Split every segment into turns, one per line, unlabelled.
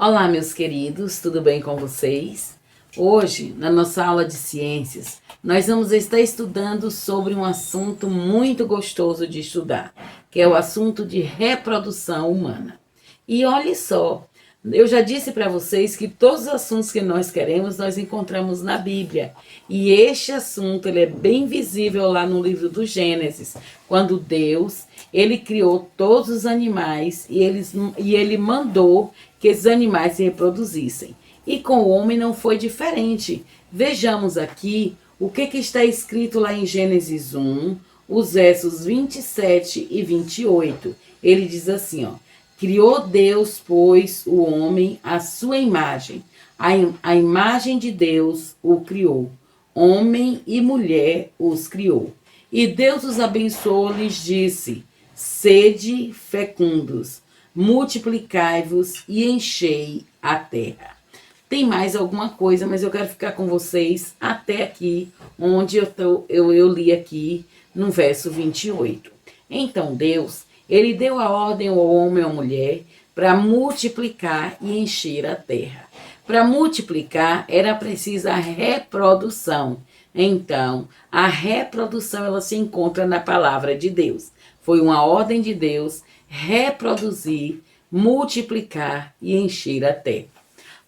Olá, meus queridos, tudo bem com vocês? Hoje, na nossa aula de ciências, nós vamos estar estudando sobre um assunto muito gostoso de estudar, que é o assunto de reprodução humana. E olhe só, eu já disse para vocês que todos os assuntos que nós queremos, nós encontramos na Bíblia. E este assunto, ele é bem visível lá no livro do Gênesis, quando Deus, ele criou todos os animais e ele mandou que esses animais se reproduzissem. E com o homem não foi diferente. Vejamos aqui o que está escrito lá em Gênesis 1, os versos 27 e 28. Ele diz assim, ó: criou Deus, pois, o homem à sua imagem. A imagem de Deus o criou. Homem e mulher os criou. E Deus os abençoou, lhes disse: sede fecundos, multiplicai-vos e enchei a terra. Tem mais alguma coisa, mas eu quero ficar com vocês até aqui, onde eu li aqui no verso 28. Então Deus, ele deu a ordem ao homem e à mulher para multiplicar e encher a terra. Para multiplicar era preciso a reprodução. Então, a reprodução ela se encontra na palavra de Deus. Foi uma ordem de Deus reproduzir, multiplicar e encher a terra.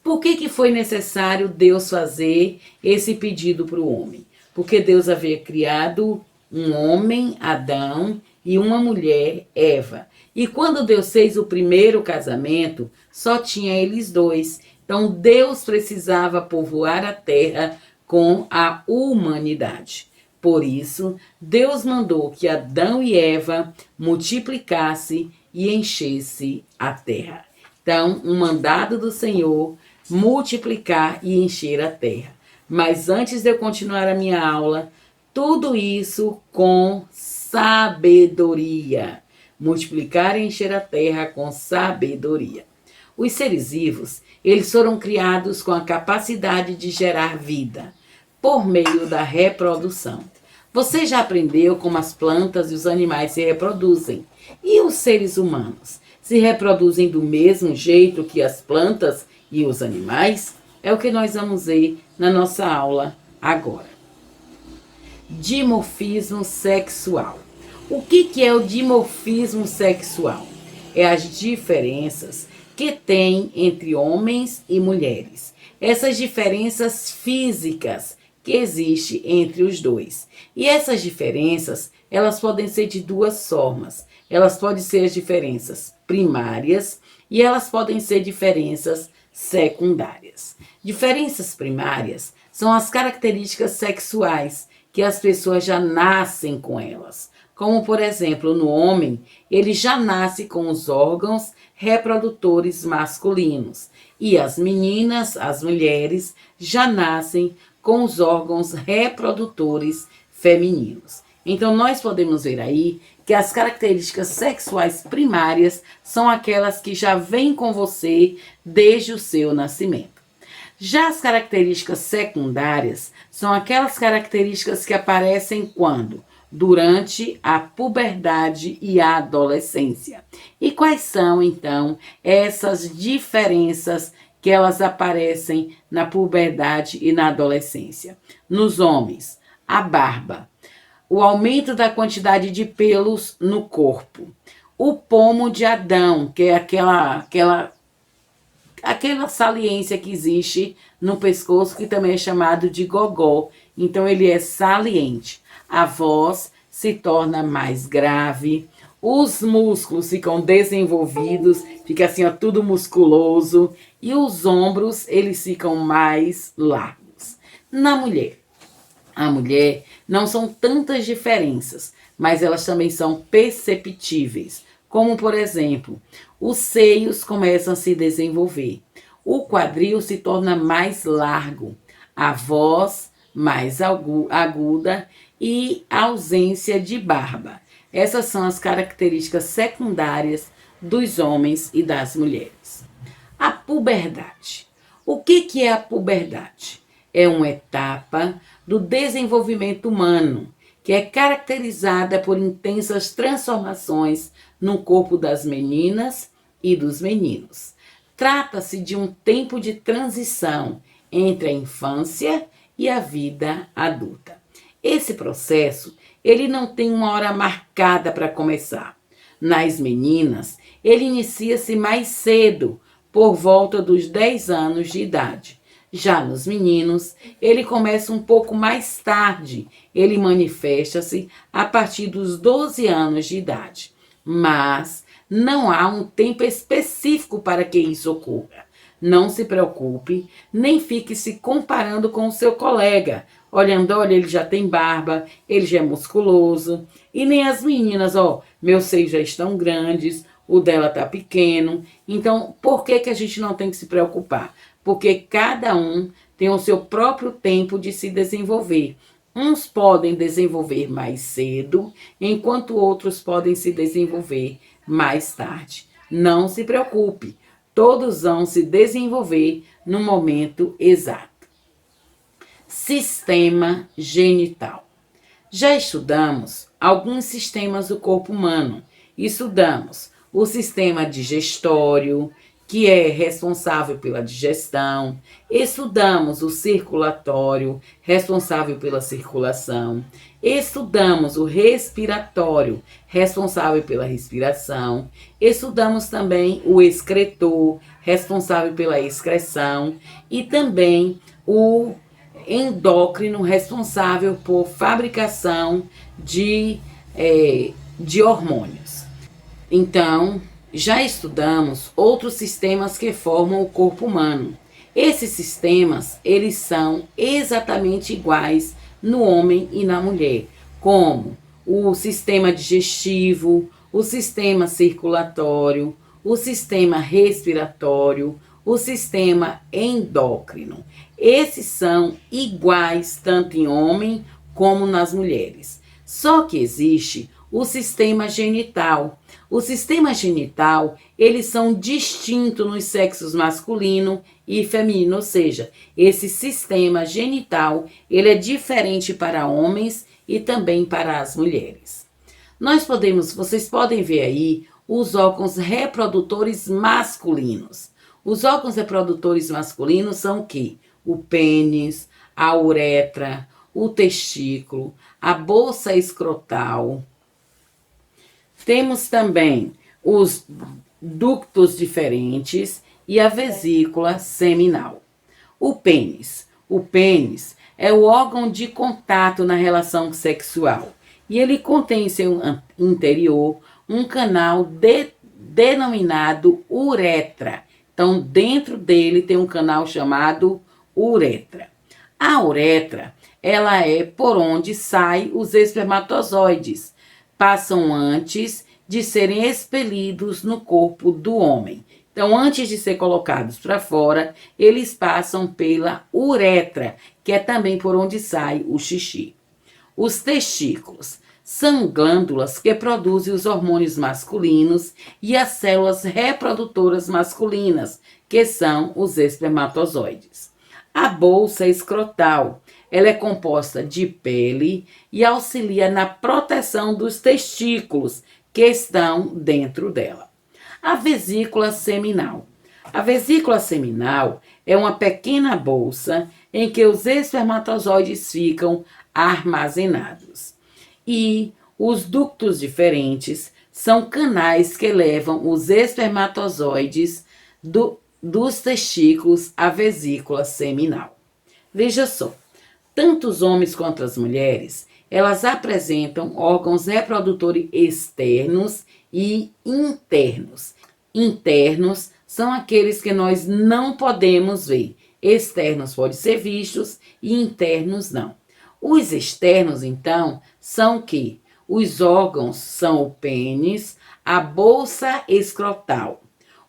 Por que foi necessário Deus fazer esse pedido para o homem? Porque Deus havia criado um homem, Adão, e uma mulher, Eva. E quando Deus fez o primeiro casamento, só tinha eles dois. Então Deus precisava povoar a terra com a humanidade. Por isso, Deus mandou que Adão e Eva multiplicassem e enchessem a terra. Então, um mandado do Senhor, multiplicar e encher a terra. Mas antes de eu continuar a minha aula, tudo isso com sabedoria. Multiplicar e encher a terra com sabedoria. Os seres vivos, eles foram criados com a capacidade de gerar vida, por meio da reprodução. Você já aprendeu como as plantas e os animais se reproduzem? E os seres humanos? Se reproduzem do mesmo jeito que as plantas e os animais? É o que nós vamos ver na nossa aula agora. Dimorfismo sexual. O que é o dimorfismo sexual? É as diferenças que tem entre homens e mulheres. Essas diferenças físicas que existem entre os dois. E essas diferenças, elas podem ser de duas formas. Elas podem ser as diferenças primárias e elas podem ser diferenças secundárias. Diferenças primárias são as características sexuais que as pessoas já nascem com elas. Como, por exemplo, no homem, ele já nasce com os órgãos reprodutores masculinos. E as meninas, as mulheres, já nascem com os órgãos reprodutores femininos. Então, nós podemos ver aí que as características sexuais primárias são aquelas que já vêm com você desde o seu nascimento. Já as características secundárias são aquelas características que aparecem quando? Durante a puberdade e a adolescência. E quais são, então, essas diferenças que elas aparecem na puberdade e na adolescência? Nos homens, a barba, o aumento da quantidade de pelos no corpo, o pomo de Adão, que é aquela saliência que existe no pescoço, que também é chamado de gogó. Então, ele é saliente. A voz se torna mais grave, os músculos ficam desenvolvidos, fica assim, ó, tudo musculoso, e os ombros, eles ficam mais largos. Na mulher, a mulher não são tantas diferenças, mas elas também são perceptíveis, como, por exemplo, os seios começam a se desenvolver, o quadril se torna mais largo, a voz mais aguda e a ausência de barba. Essas são as características secundárias dos homens e das mulheres. A puberdade. O que é a puberdade? É uma etapa do desenvolvimento humano que é caracterizada por intensas transformações no corpo das meninas e dos meninos. Trata-se de um tempo de transição entre a infância e a vida adulta. Esse processo, ele não tem uma hora marcada para começar. Nas meninas, ele inicia-se mais cedo, por volta dos 10 anos de idade. Já nos meninos, ele começa um pouco mais tarde. Ele manifesta-se a partir dos 12 anos de idade. Mas não há um tempo específico para que isso ocorra. Não se preocupe, nem fique se comparando com o seu colega. Olhando, olha, ele já tem barba, ele já é musculoso. E nem as meninas, ó, meus seios já estão grandes, o dela tá pequeno. Então, por que a gente não tem que se preocupar? Porque cada um tem o seu próprio tempo de se desenvolver. Uns podem desenvolver mais cedo, enquanto outros podem se desenvolver mais tarde. Não se preocupe, todos vão se desenvolver no momento exato. Sistema genital. Já estudamos alguns sistemas do corpo humano. Estudamos o sistema digestório, que é responsável pela digestão. Estudamos o circulatório, responsável pela circulação. Estudamos o respiratório, responsável pela respiração. Estudamos também o excretor, responsável pela excreção. E também o endócrino, responsável por fabricação de hormônios. Então, já estudamos outros sistemas que formam o corpo humano. Esses sistemas, eles são exatamente iguais no homem e na mulher, como o sistema digestivo, o sistema circulatório, o sistema respiratório, o sistema endócrino. Esses são iguais tanto em homem como nas mulheres. Só que existe o sistema genital. O sistema genital, eles são distintos nos sexos masculino e feminino, ou seja, esse sistema genital, ele é diferente para homens e também para as mulheres. Vocês podem ver aí os órgãos reprodutores masculinos. Os órgãos reprodutores masculinos são o quê? O pênis, a uretra, o testículo, a bolsa escrotal. Temos também os ductos diferentes e a vesícula seminal. O pênis. O pênis é o órgão de contato na relação sexual e ele contém em seu interior um canal denominado uretra. Então, dentro dele tem um canal chamado uretra. A uretra, ela é por onde saem os espermatozoides. Passam antes de serem expelidos no corpo do homem. Então, antes de ser colocados para fora, eles passam pela uretra, que é também por onde sai o xixi. Os testículos são glândulas que produzem os hormônios masculinos e as células reprodutoras masculinas, que são os espermatozoides. A bolsa escrotal, ela é composta de pele e auxilia na proteção dos testículos que estão dentro dela. A vesícula seminal. A vesícula seminal é uma pequena bolsa em que os espermatozoides ficam armazenados. E os ductos diferentes são canais que levam os espermatozoides dos testículos à vesícula seminal. Veja só, tanto os homens quanto as mulheres, elas apresentam órgãos reprodutores externos e internos. Internos são aqueles que nós não podemos ver. Externos podem ser vistos e internos não. Os externos, então, são o quê? Os órgãos são o pênis, a bolsa escrotal.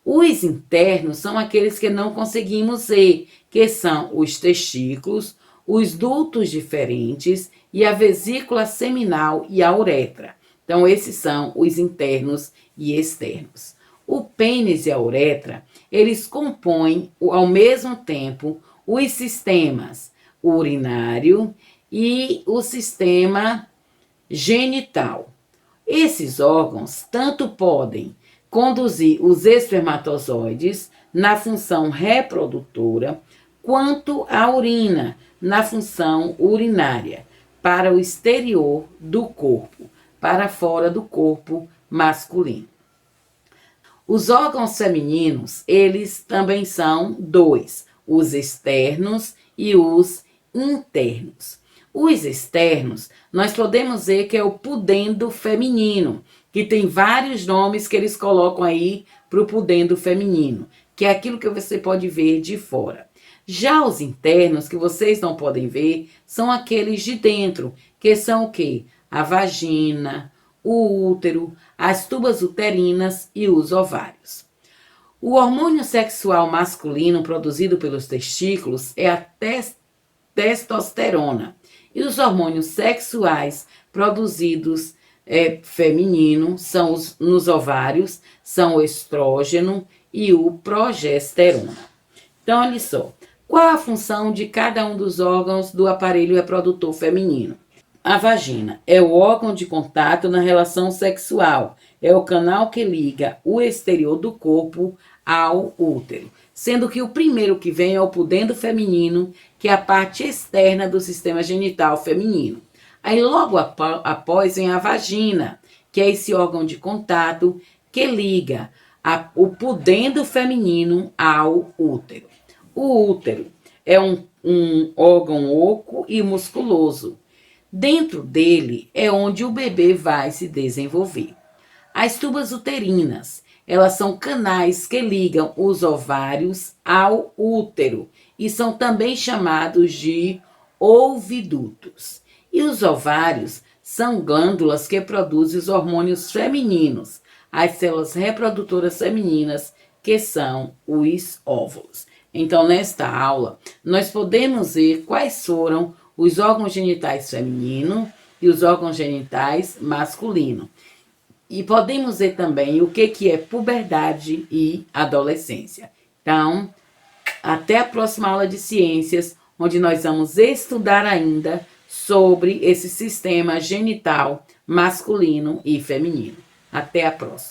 Os internos são aqueles que não conseguimos ver, que são os testículos, os dutos diferentes e a vesícula seminal e a uretra. Então, esses são os internos e externos. O pênis e a uretra, eles compõem, ao mesmo tempo, os sistemas urinário e o sistema genital. Esses órgãos tanto podem conduzir os espermatozoides, na função reprodutora, quanto a urina, na função urinária, para o exterior do corpo, para fora do corpo masculino. Os órgãos femininos, eles também são dois, os externos e os internos. Os externos, nós podemos dizer que é o pudendo feminino, que tem vários nomes que eles colocam aí para o pudendo feminino, que é aquilo que você pode ver de fora. Já os internos, que vocês não podem ver, são aqueles de dentro, que são o quê? A vagina, o útero, as tubas uterinas e os ovários. O hormônio sexual masculino produzido pelos testículos é a testosterona. E os hormônios sexuais produzidos feminino são nos ovários, são o estrógeno e o progesterona. Então, olha só, qual a função de cada um dos órgãos do aparelho reprodutor feminino? A vagina é o órgão de contato na relação sexual, é o canal que liga o exterior do corpo ao útero, sendo que o primeiro que vem é o pudendo feminino, que é a parte externa do sistema genital feminino. Aí logo após vem a vagina, que é esse órgão de contato que liga o pudendo feminino ao útero. O útero é um órgão oco e musculoso. Dentro dele é onde o bebê vai se desenvolver. As tubas uterinas, elas são canais que ligam os ovários ao útero e são também chamados de ovidutos. E os ovários são glândulas que produzem os hormônios femininos, as células reprodutoras femininas, que são os óvulos. Então, nesta aula, nós podemos ver quais foram os órgãos genitais femininos e os órgãos genitais masculinos. E podemos ver também o que é puberdade e adolescência. Então, até a próxima aula de ciências, onde nós vamos estudar ainda sobre esse sistema genital masculino e feminino. Até a próxima.